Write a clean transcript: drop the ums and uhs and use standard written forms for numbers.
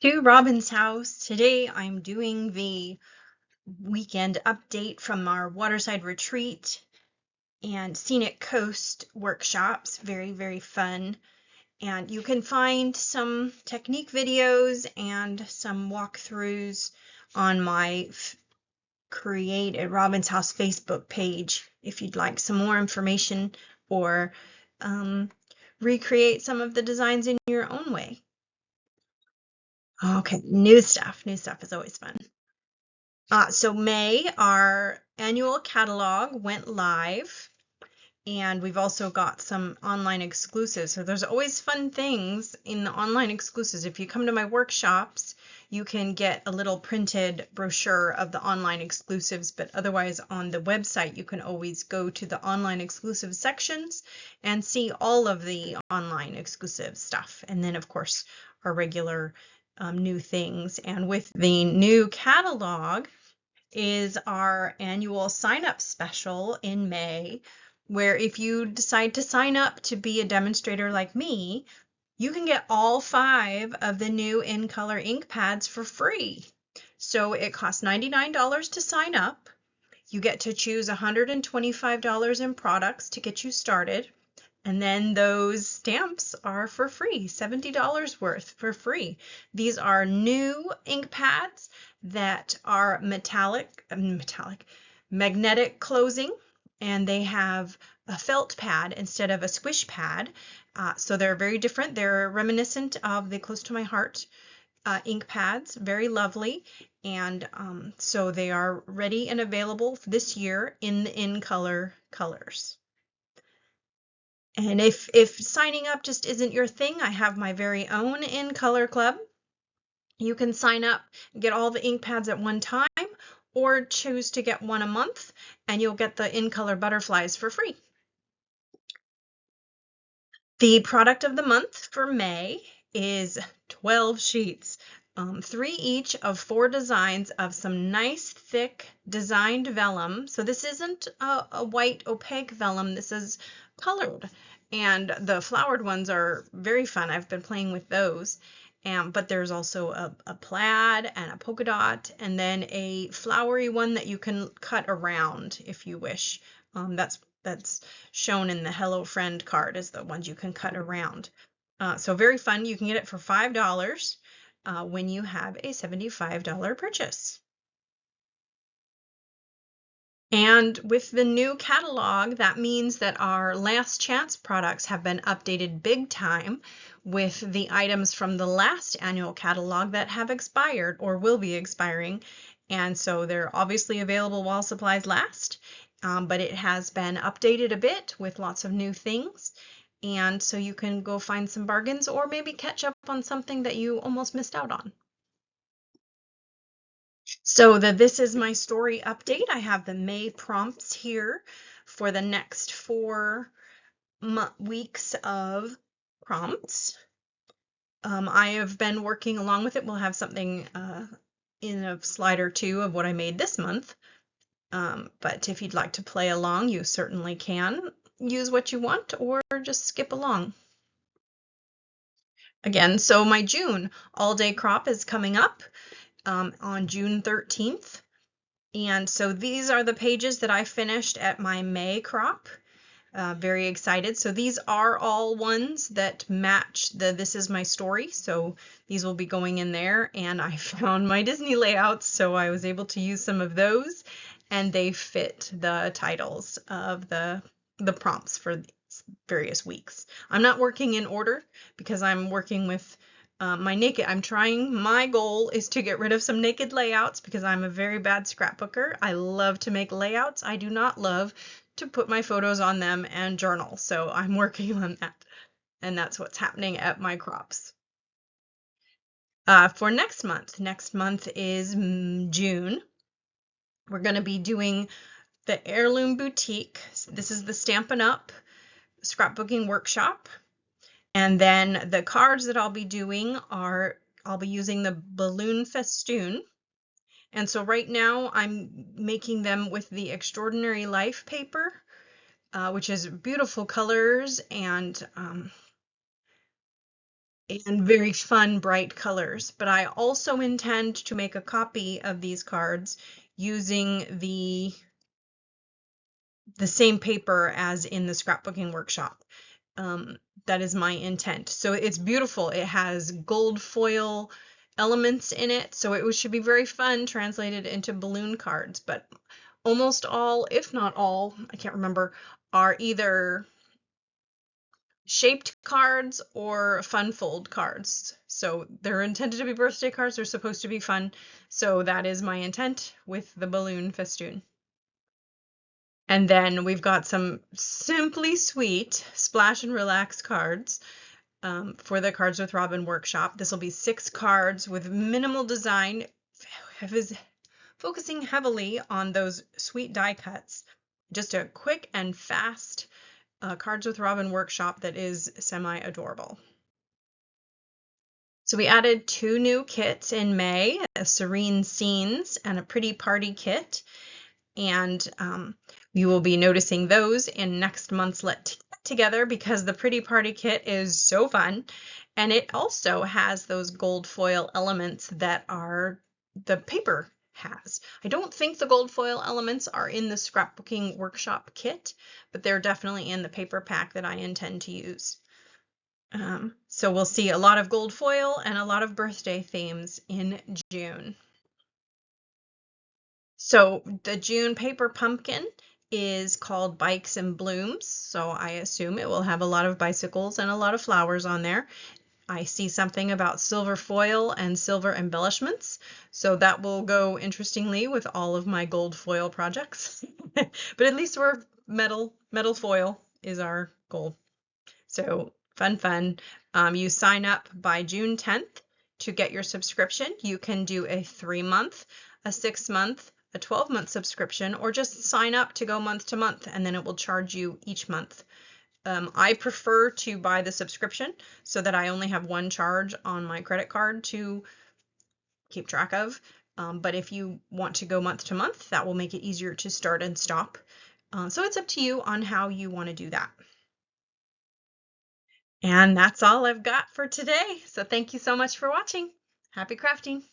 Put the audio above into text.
To Robin's house. Today I'm doing the weekend update from our Waterside retreat and Scenic Coast workshops. Very, very fun. And you can find some technique videos and some walkthroughs on my Create at Robin's House Facebook page if you'd like some more information or recreate some of the designs in your own way. Okay, new stuff. New stuff is always fun. So May, our annual catalog went live, and we've also got some online exclusives. So there's always fun things in the online exclusives. If you come to my workshops, you can get a little printed brochure of the online exclusives, but otherwise on the website, you can always go to the online exclusive sections and see all of the online exclusive stuff. And then, of course, our regular new things. And with the new catalog, is our annual sign up special in May, where if you decide to sign up to be a demonstrator like me, you can get all 5 of the new in color ink pads for free. So it costs $99 to sign up. You get to choose $125 in products to get you started. And then those stamps are for free, $70 worth for free. These are new ink pads that are magnetic closing, and they have a felt pad instead of a squish pad. So they're very different. They're reminiscent of the Close to My Heart ink pads, very lovely. And so they are ready and available this year in the in color colors. And if signing up just isn't your thing, I have my very own in color club. You can sign up and get all the ink pads at one time, or choose to get one a month, and you'll get the in color butterflies for free. The product of the month for May is 12 sheets, 3 each of 4 designs of some nice thick designed vellum. So this isn't a white opaque vellum, this is colored, and the flowered ones are very fun. I've been playing with those. But there's also a plaid and a polka dot, and then a flowery one that you can cut around if you wish. That's shown in the Hello Friend card as the ones you can cut around. So very fun. You can get it for $5 when you have a $75 purchase. And with the new catalog, that means that our last chance products have been updated big time with the items from the last annual catalog that have expired or will be expiring. And so they're obviously available while supplies last, but it has been updated a bit with lots of new things. And so you can go find some bargains or maybe catch up on something that you almost missed out on. So This Is My Story update. I have the May prompts here for the next 4 weeks of prompts. I have been working along with it. We'll have something in a slide or 2 of what I made this month. But if you'd like to play along, you certainly can use what you want or just skip along. Again, so my June all-day crop is coming up on June 13th. And so these are the pages that I finished at my May crop. Very excited. So these are all ones that match the This Is My Story. So these will be going in there, and I found my Disney layouts, so I was able to use some of those, and they fit the titles of the prompts for various weeks. I'm not working in order because I'm working with my goal is to get rid of some naked layouts because I'm a very bad scrapbooker. I love to make layouts. I do not love to put my photos on them and journal. So I'm working on that. And that's what's happening at my crops. For next month is June. We're going to be doing the Heirloom Boutique. This is the Stampin' Up! Scrapbooking workshop. And then the cards that I'll be doing are, I'll be using the balloon festoon. And so right now I'm making them with the Extraordinary Life paper, which is beautiful colors, and and very fun, bright colors. But I also intend to make a copy of these cards using the same paper as in the scrapbooking workshop. Um, that is my intent. So it's beautiful. It has gold foil elements in it, so it should be very fun translated into balloon cards. But almost all, if not all, I can't remember, are either shaped cards or fun fold cards. So they're intended to be birthday cards. They're supposed to be fun. So that is my intent with the balloon festoon. And then we've got some Simply Sweet Splash and Relax cards for the Cards with Robin workshop. This will be 6 cards with minimal design, focusing heavily on those sweet die cuts. Just a quick and fast Cards with Robin workshop that is semi-adorable. So we added 2 new kits in May, a Serene Scenes and a Pretty Party kit. And you will be noticing those in next month's Let Together because the Pretty Party kit is so fun. And it also has those gold foil elements that the paper has. I don't think the gold foil elements are in the scrapbooking workshop kit, but they're definitely in the paper pack that I intend to use. So we'll see a lot of gold foil and a lot of birthday themes in June. So the June paper pumpkin is called Bikes and Blooms. So I assume it will have a lot of bicycles and a lot of flowers on there. I see something about silver foil and silver embellishments. So that will go interestingly with all of my gold foil projects. But at least we're metal foil is our goal. So fun. You sign up by June 10th to get your subscription. You can do a 3-month, a 6-month, a 12-month subscription, or just sign up to go month to month, and then it will charge you each month. I prefer to buy the subscription so that I only have one charge on my credit card to keep track of. But if you want to go month to month, that will make it easier to start and stop. So it's up to you on how you want to do that. And that's all I've got for today. So thank you so much for watching. Happy crafting!